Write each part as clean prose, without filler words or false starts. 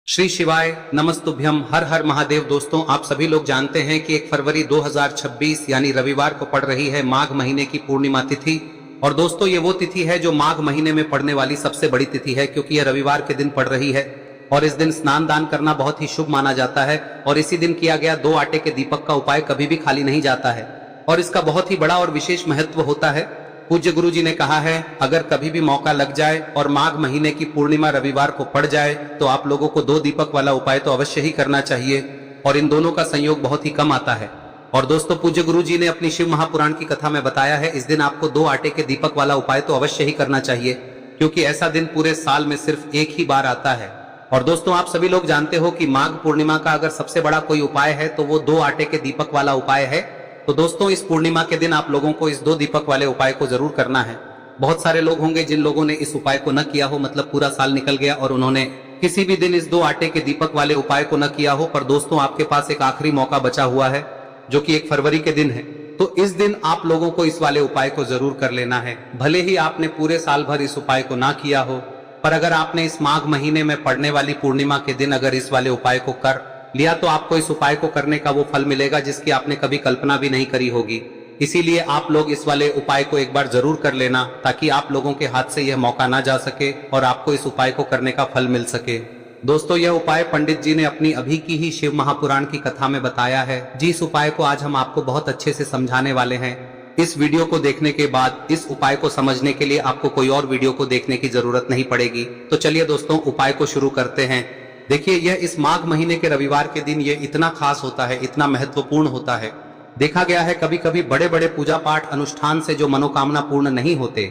श्री शिवाय नमस्तुभ्यम हर हर महादेव। दोस्तों, आप सभी लोग जानते हैं कि 1 फरवरी 2026 यानी रविवार को पड़ रही है माघ महीने की पूर्णिमा तिथि। और दोस्तों, ये वो तिथि है जो माघ महीने में पड़ने वाली सबसे बड़ी तिथि है, क्योंकि यह रविवार के दिन पड़ रही है। और इस दिन स्नान दान करना बहुत ही शुभ माना जाता है। और इसी दिन किया गया 2 आटे के दीपक का उपाय कभी भी खाली नहीं जाता है और इसका बहुत ही बड़ा और विशेष महत्व होता है। पूज्य गुरु जी ने कहा है, अगर कभी भी मौका लग जाए और माघ महीने की पूर्णिमा रविवार को पड़ जाए तो आप लोगों को 2 दीपक वाला उपाय तो अवश्य ही करना चाहिए। और इन दोनों का संयोग बहुत ही कम आता है। और दोस्तों, पूज्य गुरु जी ने अपनी शिव महापुराण की कथा में बताया है, इस दिन आपको 2 आटे के दीपक वाला उपाय तो अवश्य ही करना चाहिए, क्योंकि ऐसा दिन पूरे साल में सिर्फ एक ही बार आता है। और दोस्तों, आप सभी लोग जानते हो कि माघ पूर्णिमा का अगर सबसे बड़ा कोई उपाय है तो वो 2 आटे के दीपक वाला उपाय है। तो दोस्तों, इस पूर्णिमा के दिन आप लोगों को इस 2 दीपक वाले उपाय को जरूर करना है। बहुत सारे लोग होंगे जिन लोगों ने इस उपाय को न किया हो, मतलब पूरा साल निकल गया और उन्होंने किसी भी दिन इस 2 आटे के दीपक वाले उपाय को न किया हो। पर दोस्तों, आपके पास एक आखिरी मौका बचा हुआ है, जो कि 1 फरवरी के दिन है। तो इस दिन आप लोगों को इस वाले उपाय को जरूर कर लेना है। भले ही आपने पूरे साल भर इस उपाय को ना किया हो, पर अगर आपने इस माघ महीने में पड़ने वाली पूर्णिमा के दिन अगर इस वाले उपाय को कर लिया तो आपको इस उपाय को करने का वो फल मिलेगा जिसकी आपने कभी कल्पना भी नहीं करी होगी। इसीलिए आप लोग इस वाले उपाय को एक बार जरूर कर लेना, ताकि आप लोगों के हाथ से यह मौका ना जा सके और आपको इस उपाय को करने का फल मिल सके। दोस्तों, यह उपाय पंडित जी ने अपनी अभी की ही शिव महापुराण की कथा में बताया है। जिस उपाय को आज हम आपको बहुत अच्छे से समझाने वाले हैं। इस वीडियो को देखने के बाद इस उपाय को समझने के लिए आपको कोई और वीडियो को देखने की जरूरत नहीं पड़ेगी। तो चलिए दोस्तों, उपाय को शुरू करते हैं। देखिए, यह इस माघ महीने के रविवार के दिन ये इतना खास होता है, इतना महत्वपूर्ण होता है। देखा गया है कभी कभी बड़े बड़े पूजा पाठ अनुष्ठान से जो मनोकामना पूर्ण नहीं होते,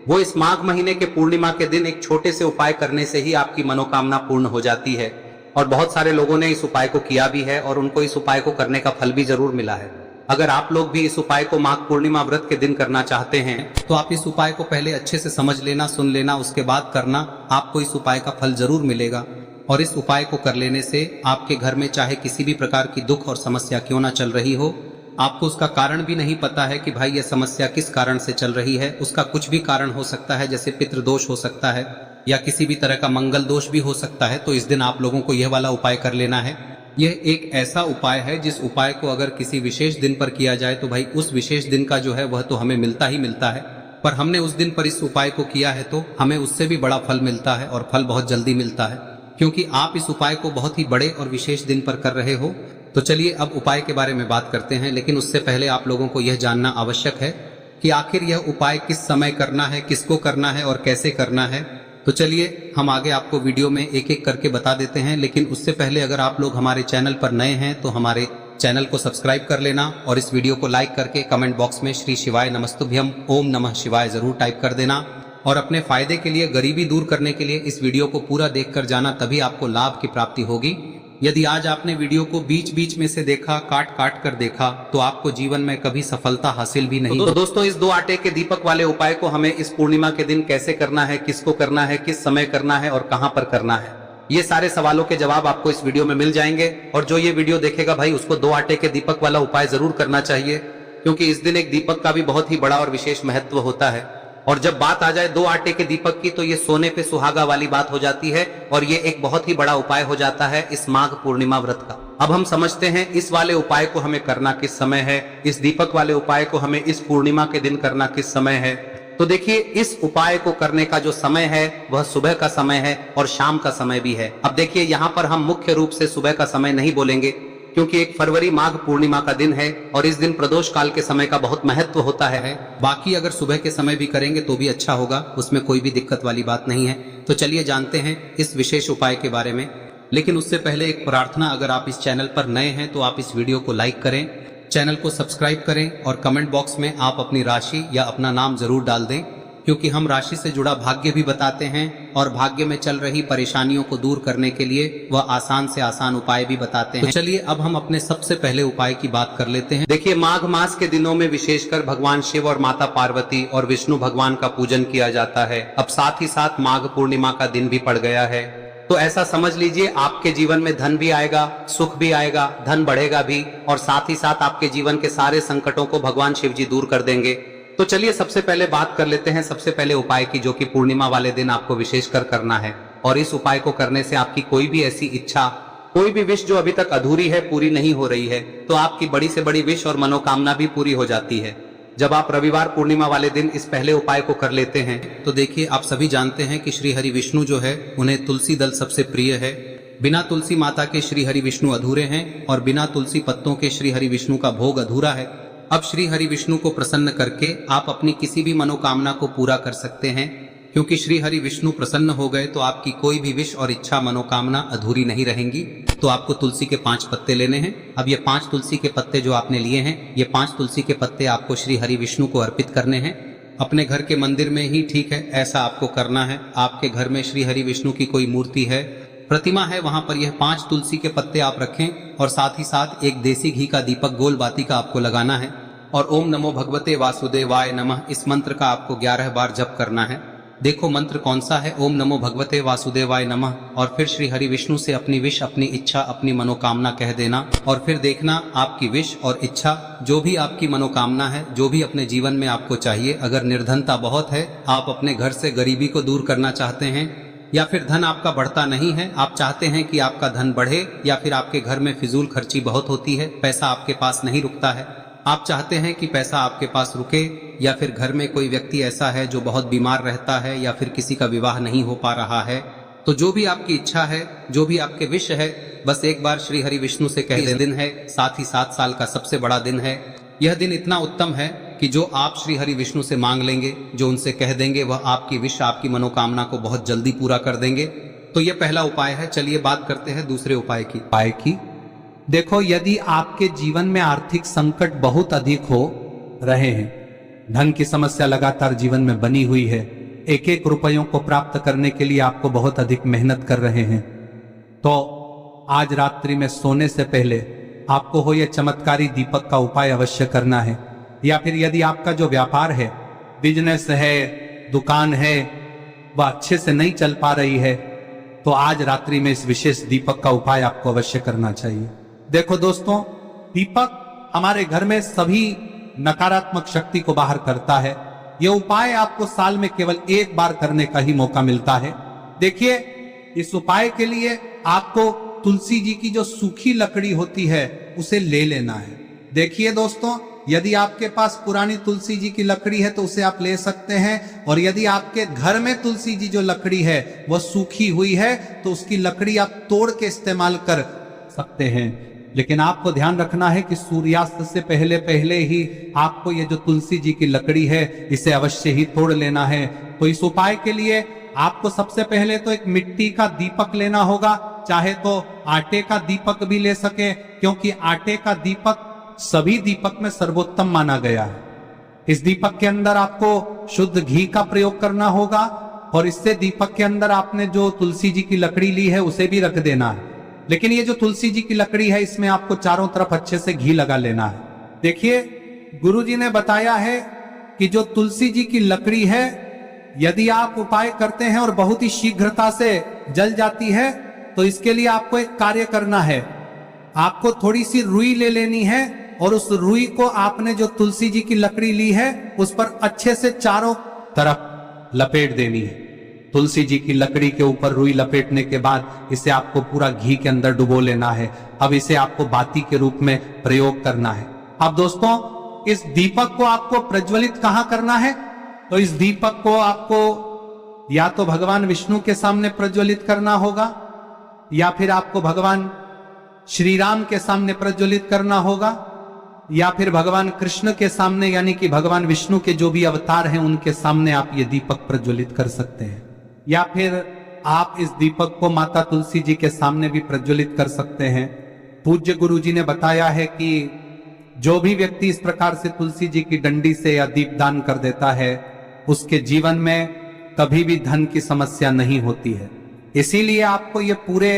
वो इस माघ महीने के पूर्णिमा के दिन एक छोटे से उपाय करने से ही आपकी मनोकामना पूर्ण हो जाती है। और बहुत सारे लोगों ने इस उपाय को किया भी है और उनको इस उपाय को करने का फल भी जरूर मिला है। अगर आप लोग भी इस उपाय को माघ पूर्णिमा व्रत के दिन करना चाहते हैं तो आप इस उपाय को पहले अच्छे से समझ लेना, सुन लेना, उसके बाद करना। आपको इस उपाय का फल जरूर मिलेगा। और इस उपाय को कर लेने से आपके घर में चाहे किसी भी प्रकार की दुख और समस्या क्यों ना चल रही हो, आपको उसका कारण भी नहीं पता है कि भाई यह समस्या किस कारण से चल रही है। उसका कुछ भी कारण हो सकता है, जैसे पितृदोष हो सकता है या किसी भी तरह का मंगल दोष भी हो सकता है। तो इस दिन आप लोगों को यह वाला उपाय कर लेना है। यह एक ऐसा उपाय है जिस उपाय को अगर किसी विशेष दिन पर किया जाए तो भाई उस विशेष दिन का जो है वह तो हमें मिलता ही मिलता है। पर हमने उस दिन पर इस उपाय को किया है तो हमें उससे भी बड़ा फल मिलता है, और फल बहुत जल्दी मिलता है, क्योंकि आप इस उपाय को बहुत ही बड़े और विशेष दिन पर कर रहे हो। तो चलिए अब उपाय के बारे में बात करते हैं, लेकिन उससे पहले आप लोगों को यह जानना आवश्यक है कि आखिर यह उपाय किस समय करना है, किसको करना है और कैसे करना है। तो चलिए हम आगे आपको वीडियो में एक एक करके बता देते हैं। लेकिन उससे पहले अगर आप लोग हमारे चैनल पर नए हैं तो हमारे चैनल को सब्सक्राइब कर लेना और इस वीडियो को लाइक करके कमेंट बॉक्स में श्री शिवाय नमस्तुभ्यम ओम नमः शिवाय जरूर टाइप कर देना। और अपने फायदे के लिए, गरीबी दूर करने के लिए इस वीडियो को पूरा देखकर जाना, तभी आपको लाभ की प्राप्ति होगी। यदि आज आपने वीडियो को बीच बीच में से देखा, काट काट कर देखा, तो आपको जीवन में कभी सफलता हासिल भी नहीं। तो दोस्तों, इस 2 आटे के दीपक वाले उपाय को हमें इस पूर्णिमा के दिन कैसे करना है, किसको करना है, किस समय करना है और कहां पर करना है, ये सारे सवालों के जवाब आपको इस वीडियो में मिल जाएंगे। और जो ये वीडियो देखेगा भाई, उसको 2 आटे के दीपक वाला उपाय जरूर करना चाहिए, क्योंकि इस दिन एक दीपक का भी बहुत ही बड़ा और विशेष महत्व होता है। और जब बात आ जाए 2 आटे के दीपक की, तो ये सोने पे सुहागा वाली बात हो जाती है और ये एक बहुत ही बड़ा उपाय हो जाता है इस माघ पूर्णिमा व्रत का। अब हम समझते हैं इस वाले उपाय को हमें करना किस समय है, इस दीपक वाले उपाय को हमें इस पूर्णिमा के दिन करना किस समय है। तो देखिए, इस उपाय को करने का जो समय है वह सुबह का समय है और शाम का समय भी है। अब देखिए, यहाँ पर हम मुख्य रूप से सुबह का समय नहीं बोलेंगे, क्योंकि 1 फरवरी माघ पूर्णिमा का दिन है और इस दिन प्रदोष काल के समय का बहुत महत्व होता है। बाकी अगर सुबह के समय भी करेंगे तो भी अच्छा होगा, उसमें कोई भी दिक्कत वाली बात नहीं है। तो चलिए जानते हैं इस विशेष उपाय के बारे में। लेकिन उससे पहले एक प्रार्थना, अगर आप इस चैनल पर नए हैं तो आप इस वीडियो को लाइक करें, चैनल को सब्सक्राइब करें और कमेंट बॉक्स में आप अपनी राशि या अपना नाम जरूर डाल दें, क्योंकि हम राशि से जुड़ा भाग्य भी बताते हैं और भाग्य में चल रही परेशानियों को दूर करने के लिए वह आसान से आसान उपाय भी बताते हैं। तो चलिए अब हम अपने सबसे पहले उपाय की बात कर लेते हैं। देखिए, माघ मास के दिनों में विशेषकर भगवान शिव और माता पार्वती और विष्णु भगवान का पूजन किया जाता है। अब साथ ही साथ माघ पूर्णिमा का दिन भी पड़ गया है, तो ऐसा समझ लीजिए आपके जीवन में धन भी आएगा, सुख भी आएगा, धन बढ़ेगा भी, और साथ ही साथ आपके जीवन के सारे संकटों को भगवान शिव जी दूर कर देंगे। तो चलिए सबसे पहले बात कर लेते हैं सबसे पहले उपाय की, जो कि पूर्णिमा वाले दिन आपको विशेषकर करना है। और इस उपाय को करने से आपकी कोई भी ऐसी इच्छा, कोई भी विश जो अभी तक अधूरी है, पूरी नहीं हो रही है, तो आपकी बड़ी से बड़ी विश और मनोकामना भी पूरी हो जाती है। जब आप रविवार पूर्णिमा वाले दिन इस पहले उपाय को कर लेते हैं तो देखिए, आप सभी जानते हैं कि श्री हरि विष्णु जो है उन्हें तुलसी दल सबसे प्रिय है। बिना तुलसी माता के श्री हरि विष्णु अधूरे हैं और बिना तुलसी पत्तों के श्री हरि विष्णु का भोग अधूरा है। अब श्री हरि विष्णु को प्रसन्न करके आप अपनी किसी भी मनोकामना को पूरा कर सकते हैं, क्योंकि श्री हरि विष्णु प्रसन्न हो गए तो आपकी कोई भी विश और इच्छा मनोकामना अधूरी नहीं रहेंगी। तो आपको तुलसी के 5 पत्ते लेने हैं। अब ये 5 तुलसी के पत्ते जो आपने लिए हैं, ये 5 तुलसी के पत्ते आपको श्री हरि विष्णु को अर्पित करने हैं। अपने घर के मंदिर में ही ठीक है, ऐसा आपको करना है। आपके घर में श्री हरि विष्णु की कोई मूर्ति है, प्रतिमा है, वहां पर यह 5 तुलसी के पत्ते आप रखें और साथ ही साथ एक देसी घी का दीपक गोल बाती का आपको लगाना है और ओम नमो भगवते वासुदेवाय नमः इस मंत्र का आपको 11 बार जप करना है। देखो मंत्र कौन सा है, ओम नमो भगवते वासुदेवाय नमः, और फिर श्री हरि विष्णु से अपनी विश, अपनी इच्छा, अपनी मनोकामना कह देना और फिर देखना आपकी विश और इच्छा, जो भी आपकी मनोकामना है, जो भी अपने जीवन में आपको चाहिए। अगर निर्धनता बहुत है, आप अपने घर से गरीबी को दूर करना चाहते हैं, या फिर धन आपका बढ़ता नहीं है, आप चाहते हैं कि आपका धन बढ़े, या फिर आपके घर में फिजूल खर्ची बहुत होती है, पैसा आपके पास नहीं रुकता है, आप चाहते हैं कि पैसा आपके पास रुके, या फिर घर में कोई व्यक्ति ऐसा है जो बहुत बीमार रहता है, या फिर किसी का विवाह नहीं हो पा रहा है, तो जो भी आपकी इच्छा है, जो भी आपके विश है, बस एक बार श्री हरि विष्णु से कह दें। दिन है, साथ ही 7 साल का सबसे बड़ा दिन है। यह दिन इतना उत्तम है कि जो आप श्री हरि विष्णु से मांग लेंगे, जो उनसे कह देंगे, वह आपकी विश, आपकी मनोकामना को बहुत जल्दी पूरा कर देंगे। तो यह पहला उपाय है। चलिए बात करते हैं दूसरे उपाय की। देखो, यदि आपके जीवन में आर्थिक संकट बहुत अधिक हो रहे हैं, धन की समस्या लगातार जीवन में बनी हुई है, एक एक रुपयों को प्राप्त करने के लिए आपको बहुत अधिक मेहनत कर रहे हैं, तो आज रात्रि में सोने से पहले आपको हो यह चमत्कारी दीपक का उपाय अवश्य करना है। या फिर यदि आपका जो व्यापार है, बिजनेस है, दुकान है, वह अच्छे से नहीं चल पा रही है, तो आज रात्रि में इस विशेष दीपक का उपाय आपको अवश्य करना चाहिए। देखो दोस्तों, दीपक हमारे घर में सभी नकारात्मक शक्ति को बाहर करता है। यह उपाय आपको साल में केवल 1 बार करने का ही मौका मिलता है। देखिए, इस उपाय के लिए आपको तुलसी जी की जो सूखी लकड़ी होती है उसे ले लेना है। देखिए दोस्तों, यदि आपके पास पुरानी तुलसी जी की लकड़ी है तो उसे आप ले सकते हैं, और यदि आपके घर में तुलसी जी जो लकड़ी है वह सूखी हुई है तो उसकी लकड़ी आप तोड़ के इस्तेमाल कर सकते हैं। लेकिन आपको ध्यान रखना है कि सूर्यास्त से पहले पहले ही आपको ये जो तुलसी जी की लकड़ी है इसे अवश्य ही तोड़ लेना है। तो इस उपाय के लिए आपको सबसे पहले तो एक मिट्टी का दीपक लेना होगा, चाहे तो आटे का दीपक भी ले सके, क्योंकि आटे का दीपक सभी दीपक में सर्वोत्तम माना गया है। इस दीपक के अंदर आपको शुद्ध घी का प्रयोग करना होगा, और इससे दीपक के अंदर आपने जो तुलसी जी की लकड़ी ली है उसे भी रख देना है। लेकिन ये जो तुलसी जी की लकड़ी है, इसमें आपको चारों तरफ अच्छे से घी लगा लेना है। देखिए, गुरुजी ने बताया है कि जो तुलसी जी की लकड़ी है, यदि आप उपाय करते हैं और बहुत ही शीघ्रता से जल जाती है, तो इसके लिए आपको एक कार्य करना है। आपको थोड़ी सी रुई ले लेनी है और उस रुई को आपने जो तुलसी जी की लकड़ी ली है उस पर अच्छे से चारों तरफ लपेट देनी है। तुलसी जी की लकड़ी के ऊपर रुई लपेटने के बाद इसे आपको पूरा घी के अंदर डुबो लेना है। अब इसे आपको बाती के रूप में प्रयोग करना है। अब दोस्तों, इस दीपक को आपको प्रज्वलित कहां करना है? तो इस दीपक को आपको या तो भगवान विष्णु के सामने प्रज्वलित करना होगा, या फिर आपको भगवान श्री राम के सामने प्रज्वलित करना होगा, या फिर भगवान कृष्ण के सामने, यानी कि भगवान विष्णु के जो भी अवतार हैं उनके सामने आप ये दीपक प्रज्वलित कर सकते हैं। या फिर आप इस दीपक को माता तुलसी जी के सामने भी प्रज्वलित कर सकते हैं। पूज्य गुरु जी ने बताया है कि जो भी व्यक्ति इस प्रकार से तुलसी जी की डंडी से या दीपदान कर देता है, उसके जीवन में कभी भी धन की समस्या नहीं होती है। इसीलिए आपको ये पूरे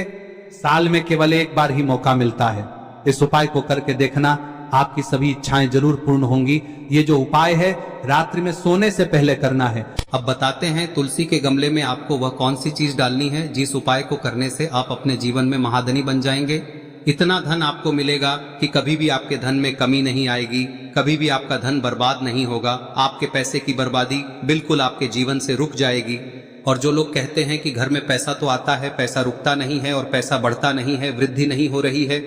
साल में केवल 1 बार ही मौका मिलता है। इस उपाय को करके देखना, आपकी सभी इच्छाएं जरूर पूर्ण होंगी। ये जो उपाय है रात्रि में सोने से पहले करना है। अब बताते हैं तुलसी के गमले में आपको वह कौन सी चीज डालनी है जिस उपाय को करने से आप अपने जीवन में महाधनी बन जाएंगे। इतना धन आपको मिलेगा कि कभी भी आपके धन में कमी नहीं आएगी, कभी भी आपका धन बर्बाद नहीं होगा। आपके पैसे की बर्बादी बिल्कुल आपके जीवन से रुक जाएगी। और जो लोग कहते हैं कि घर में पैसा तो आता है, पैसा रुकता नहीं है और पैसा बढ़ता नहीं है, वृद्धि नहीं हो रही है,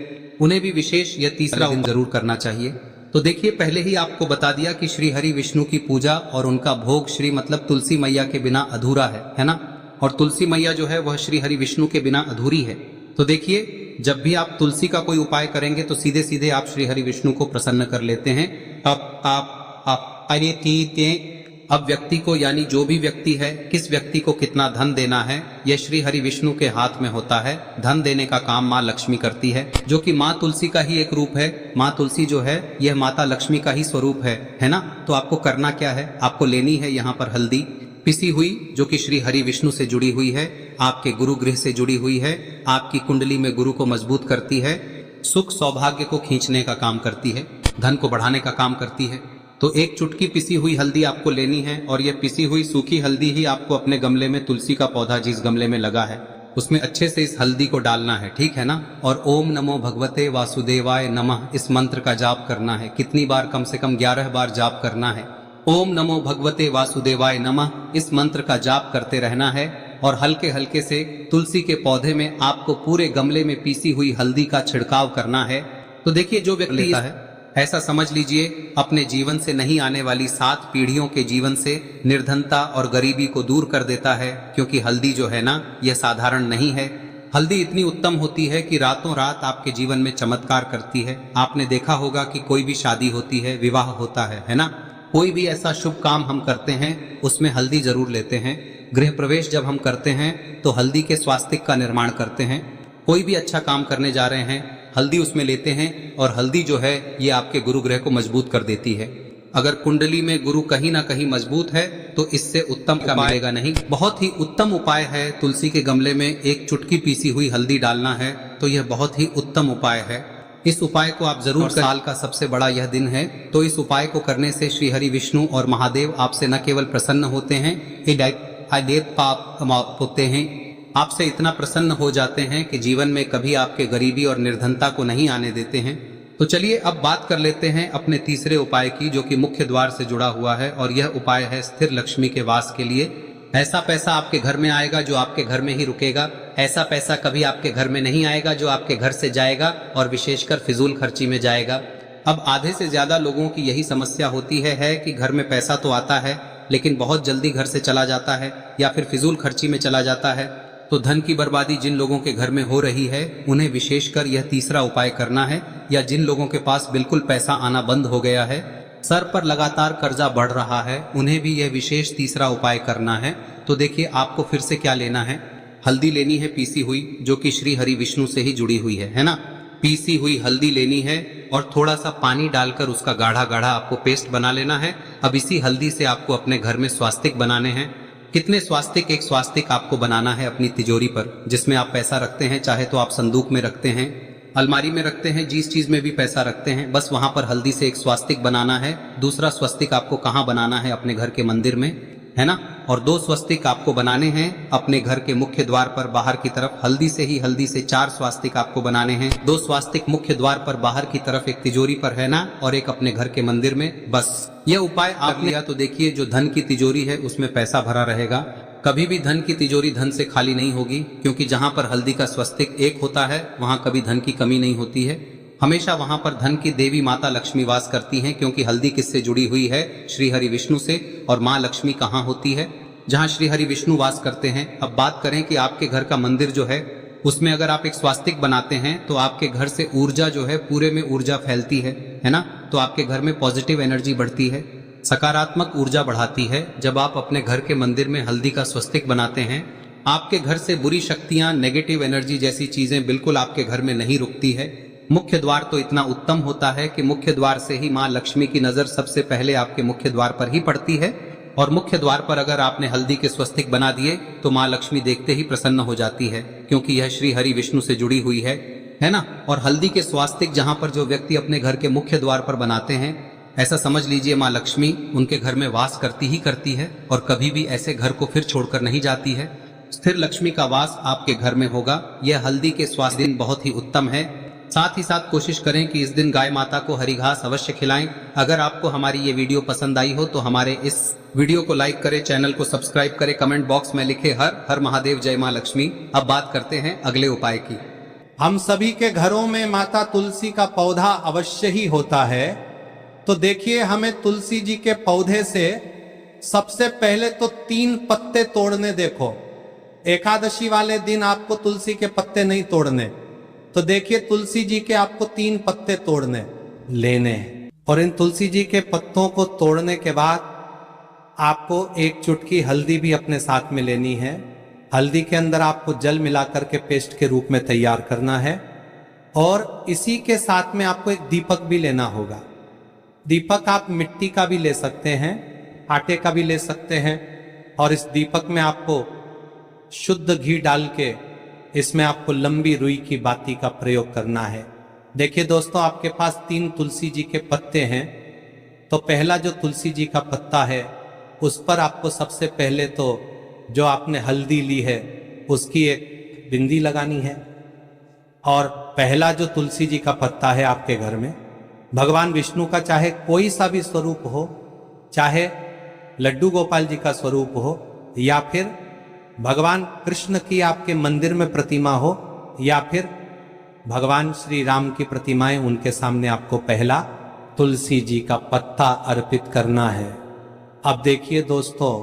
उन्हें भी विशेष यह तीसरा दिन जरूर करना चाहिए। तो देखिए, पहले ही आपको बता दिया कि श्री हरि विष्णु की पूजा और उनका भोग श्री मतलब तुलसी मैया के बिना अधूरा है ना। और तुलसी मैया जो है वह श्री हरि विष्णु के बिना अधूरी है। तो देखिए, जब भी आप तुलसी का कोई उपाय करेंगे तो सीधे सीधे आप श्री हरि विष्णु को प्रसन्न कर लेते हैं। अब व्यक्ति को, यानी जो भी व्यक्ति है, किस व्यक्ति को कितना धन देना है, यह श्री हरि विष्णु के हाथ में होता है। धन देने का काम माँ लक्ष्मी करती है, जो कि माँ तुलसी का ही एक रूप है। माँ तुलसी जो है यह माता लक्ष्मी का ही स्वरूप है ना। तो आपको करना क्या है, आपको लेनी है यहाँ पर हल्दी पिसी हुई, जो कि श्री हरि विष्णु से जुड़ी हुई है, आपके गुरु गृह से जुड़ी हुई है, आपकी कुंडली में गुरु को मजबूत करती है, सुख सौभाग्य को खींचने का काम करती है, धन को बढ़ाने का काम करती है। तो एक चुटकी पिसी हुई हल्दी आपको लेनी है और यह पिसी हुई सूखी हल्दी ही आपको अपने गमले में, तुलसी का पौधा जिस गमले में लगा है उसमें अच्छे से इस हल्दी को डालना है, ठीक है ना। और ओम नमो भगवते वासुदेवाय नमः इस मंत्र का जाप करना है। कितनी बार? कम से कम 11 बार जाप करना है। ओम नमो भगवते वासुदेवाय नमः इस मंत्र का जाप करते रहना है और हल्के हल्के से तुलसी के पौधे में आपको पूरे गमले में पीसी हुई हल्दी का छिड़काव करना है। तो देखिए, जो व्यक्ति लेता है, ऐसा समझ लीजिए अपने जीवन से नहीं आने वाली 7 पीढ़ियों के जीवन से निर्धनता और गरीबी को दूर कर देता है। क्योंकि हल्दी जो है ना, यह साधारण नहीं है। हल्दी इतनी उत्तम होती है कि रातों रात आपके जीवन में चमत्कार करती है। आपने देखा होगा कि कोई भी शादी होती है, विवाह होता है ना, कोई भी ऐसा शुभ काम हम करते हैं उसमें हल्दी जरूर लेते हैं। गृह प्रवेश जब हम करते हैं तो हल्दी के स्वास्तिक का निर्माण करते हैं। कोई भी अच्छा काम करने जा रहे हैं, हल्दी उसमें लेते हैं और हल्दी जो है ये आपके गुरु ग्रह को मजबूत कर देती है। अगर कुंडली में गुरु कहीं ना कहीं मजबूत है तो इससे उत्तम का मिलेगा नहीं। बहुत ही उत्तम उपाय है, तुलसी के गमले में एक चुटकी पीसी हुई हल्दी डालना है, तो यह बहुत ही उत्तम उपाय है। इस उपाय को आप जरूर, साल का सबसे बड़ा यह दिन है, तो इस उपाय को करने से श्री हरि विष्णु और महादेव आपसे न केवल प्रसन्न होते हैं, पाप होते हैं, आपसे इतना प्रसन्न हो जाते हैं कि जीवन में कभी आपके गरीबी और निर्धनता को नहीं आने देते हैं। तो चलिए अब बात कर लेते हैं अपने तीसरे उपाय की, जो कि मुख्य द्वार से जुड़ा हुआ है। और यह उपाय है स्थिर लक्ष्मी के वास के लिए। ऐसा पैसा आपके घर में आएगा जो आपके घर में ही रुकेगा। ऐसा पैसा कभी आपके घर में नहीं आएगा जो आपके घर से जाएगा और विशेषकर फिजूल खर्ची में जाएगा। अब आधे से ज्यादा लोगों की यही समस्या होती है कि घर में पैसा तो आता है लेकिन बहुत जल्दी घर से चला जाता है या फिर फिजूल खर्ची में चला जाता है। तो धन की बर्बादी जिन लोगों के घर में हो रही है उन्हें विशेषकर यह तीसरा उपाय करना है। या जिन लोगों के पास बिल्कुल पैसा आना बंद हो गया है, सर पर लगातार कर्जा बढ़ रहा है, उन्हें भी यह विशेष तीसरा उपाय करना है। तो देखिए, आपको फिर से क्या लेना है, हल्दी लेनी है पीसी हुई, जो कि श्री हरि विष्णु से ही जुड़ी हुई है ना। पीसी हुई हल्दी लेनी है और थोड़ा सा पानी डालकर उसका गाढ़ा गाढ़ा आपको पेस्ट बना लेना है। अब इसी हल्दी से आपको अपने घर में स्वास्तिक बनाने हैं। कितने स्वास्तिक? एक स्वास्तिक आपको बनाना है अपनी तिजोरी पर, जिसमें आप पैसा रखते हैं। चाहे तो आप संदूक में रखते हैं, अलमारी में रखते हैं, जिस चीज में भी पैसा रखते हैं, बस वहां पर हल्दी से एक स्वास्तिक बनाना है। दूसरा स्वस्तिक आपको कहाँ बनाना है? अपने घर के मंदिर में, है ना। और 2 स्वस्तिक आपको बनाने हैं अपने घर के मुख्य द्वार पर बाहर की तरफ। हल्दी से 4 स्वास्तिक आपको बनाने हैं। 2 स्वास्तिक मुख्य द्वार पर बाहर की तरफ, एक तिजोरी पर, है ना, और एक अपने घर के मंदिर में। बस यह उपाय आप लिया तो देखिए, जो धन की तिजोरी है उसमें पैसा भरा रहेगा। कभी भी धन की तिजोरी धन से खाली नहीं होगी, क्योंकि जहां पर हल्दी का स्वस्तिक एक होता है वहां कभी धन की कमी नहीं होती है। हमेशा वहां पर धन की देवी माता लक्ष्मी वास करती हैं, क्योंकि हल्दी किससे जुड़ी हुई है? श्री हरि विष्णु से। और माँ लक्ष्मी कहाँ होती है? जहाँ श्री हरि विष्णु वास करते हैं। अब बात करें कि आपके घर का मंदिर जो है उसमें अगर आप एक स्वास्तिक बनाते हैं तो आपके घर से ऊर्जा जो है, पूरे में ऊर्जा फैलती है ना। तो आपके घर में पॉजिटिव एनर्जी बढ़ती है, सकारात्मक ऊर्जा बढ़ाती है। जब आप अपने घर के मंदिर में हल्दी का स्वस्तिक बनाते हैं, आपके घर से बुरी शक्तियां, नेगेटिव एनर्जी जैसी चीजें बिल्कुल आपके घर में नहीं रुकती है। मुख्य द्वार तो इतना उत्तम होता है कि मुख्य द्वार से ही माँ लक्ष्मी की नजर सबसे पहले आपके मुख्य द्वार पर ही पड़ती है। और मुख्य द्वार पर अगर आपने हल्दी के स्वस्तिक बना दिए तो माँ लक्ष्मी देखते ही प्रसन्न हो जाती है, क्योंकि यह श्री हरि विष्णु से जुड़ी हुई है ना। और हल्दी के स्वास्तिक जहां पर जो व्यक्ति अपने घर के मुख्य द्वार पर बनाते हैं, ऐसा समझ लीजिए माँ लक्ष्मी उनके घर में वास करती ही करती है और कभी भी ऐसे घर को फिर छोड़कर नहीं जाती है। स्थिर लक्ष्मी का वास आपके घर में होगा। यह हल्दी के स्वास्तिक बहुत ही उत्तम है। साथ ही साथ कोशिश करें कि इस दिन गाय माता को हरी घास अवश्य खिलाएं। अगर आपको हमारी ये वीडियो पसंद आई हो तो हमारे इस वीडियो को लाइक करें, चैनल को सब्सक्राइब करें, कमेंट बॉक्स में लिखे हर हर महादेव जय मां लक्ष्मी। अब बात करते हैं अगले उपाय की। हम सभी के घरों में माता तुलसी का पौधा अवश्य ही होता है। तो देखिए, हमें तुलसी जी के पौधे से सबसे पहले तो 3 पत्ते तोड़ने। देखो, एकादशी वाले दिन आपको तुलसी के पत्ते नहीं तोड़ने। तो देखिए, तुलसी जी के आपको 3 पत्ते तोड़ने लेने, और इन तुलसी जी के पत्तों को तोड़ने के बाद आपको 1 चुटकी हल्दी भी अपने साथ में लेनी है। हल्दी के अंदर आपको जल मिलाकर के पेस्ट के रूप में तैयार करना है, और इसी के साथ में आपको एक दीपक भी लेना होगा। दीपक आप मिट्टी का भी ले सकते हैं, आटे का भी ले सकते हैं, और इस दीपक में आपको शुद्ध घी डाल के इसमें आपको लंबी रुई की बाती का प्रयोग करना है। देखिए दोस्तों, आपके पास 3 तुलसी जी के पत्ते हैं। तो पहला जो तुलसी जी का पत्ता है उस पर आपको सबसे पहले तो जो आपने हल्दी ली है उसकी एक बिंदी लगानी है। और पहला जो तुलसी जी का पत्ता है आपके घर में, भगवान विष्णु का चाहे कोई सा भी स्वरूप हो, चाहे लड्डू गोपाल जी का स्वरूप हो, या फिर भगवान कृष्ण की आपके मंदिर में प्रतिमा हो, या फिर भगवान श्री राम की प्रतिमाएं, उनके सामने आपको पहला तुलसी जी का पत्ता अर्पित करना है। अब देखिए दोस्तों,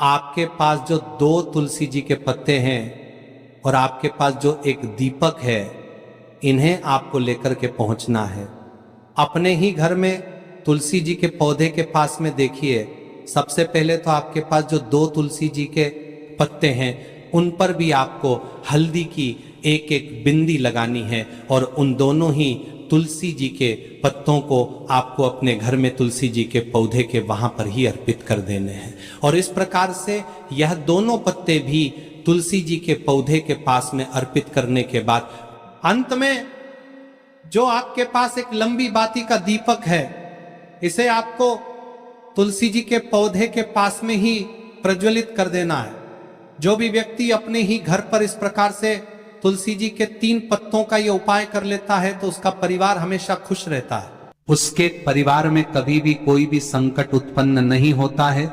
आपके पास जो 2 तुलसी जी के पत्ते हैं और आपके पास जो एक दीपक है, इन्हें आपको लेकर के पहुंचना है। अपने ही घर में तुलसी जी के पौधे के पास में देखिए, सबसे पहले तो आपके पास जो 2 तुलसी जी के पत्ते हैं उन पर भी आपको हल्दी की एक बिंदी लगानी है, और उन दोनों ही तुलसी जी के पत्तों को आपको अपने घर में तुलसी जी के पौधे के वहां पर ही अर्पित कर देने हैं। और इस प्रकार से यह दोनों पत्ते भी तुलसी जी के पौधे के पास में अर्पित करने के बाद अंत में जो आपके पास एक लंबी बाती का दीपक है, इसे आपको तुलसी जी के पौधे के पास में ही प्रज्वलित कर देना है। जो भी व्यक्ति अपने ही घर पर इस प्रकार से तुलसी जी के 3 पत्तों का यह उपाय कर लेता है तो उसका परिवार हमेशा खुश रहता है। उसके परिवार में कभी भी कोई भी संकट उत्पन्न नहीं होता है,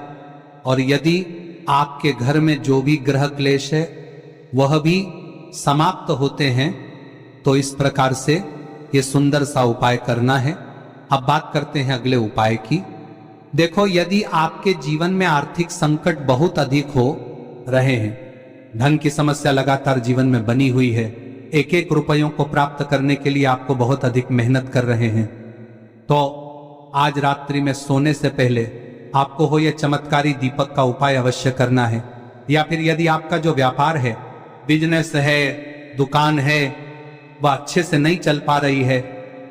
और यदि आपके घर में जो भी ग्रह क्लेश है वह भी समाप्त होते हैं। तो इस प्रकार से ये सुंदर सा उपाय करना है। अब बात करते हैं अगले उपाय की। देखो, यदि आपके जीवन में आर्थिक संकट बहुत अधिक हो रहे हैं, धन की समस्या लगातार जीवन में बनी हुई है, एक रुपयों को प्राप्त करने के लिए आपको बहुत अधिक मेहनत कर रहे हैं, तो आज रात्रि में सोने से पहले आपको हो यह चमत्कारी दीपक का उपाय अवश्य करना है। या फिर यदि आपका जो व्यापार है, बिजनेस है, दुकान है, वह अच्छे से नहीं चल पा रही है,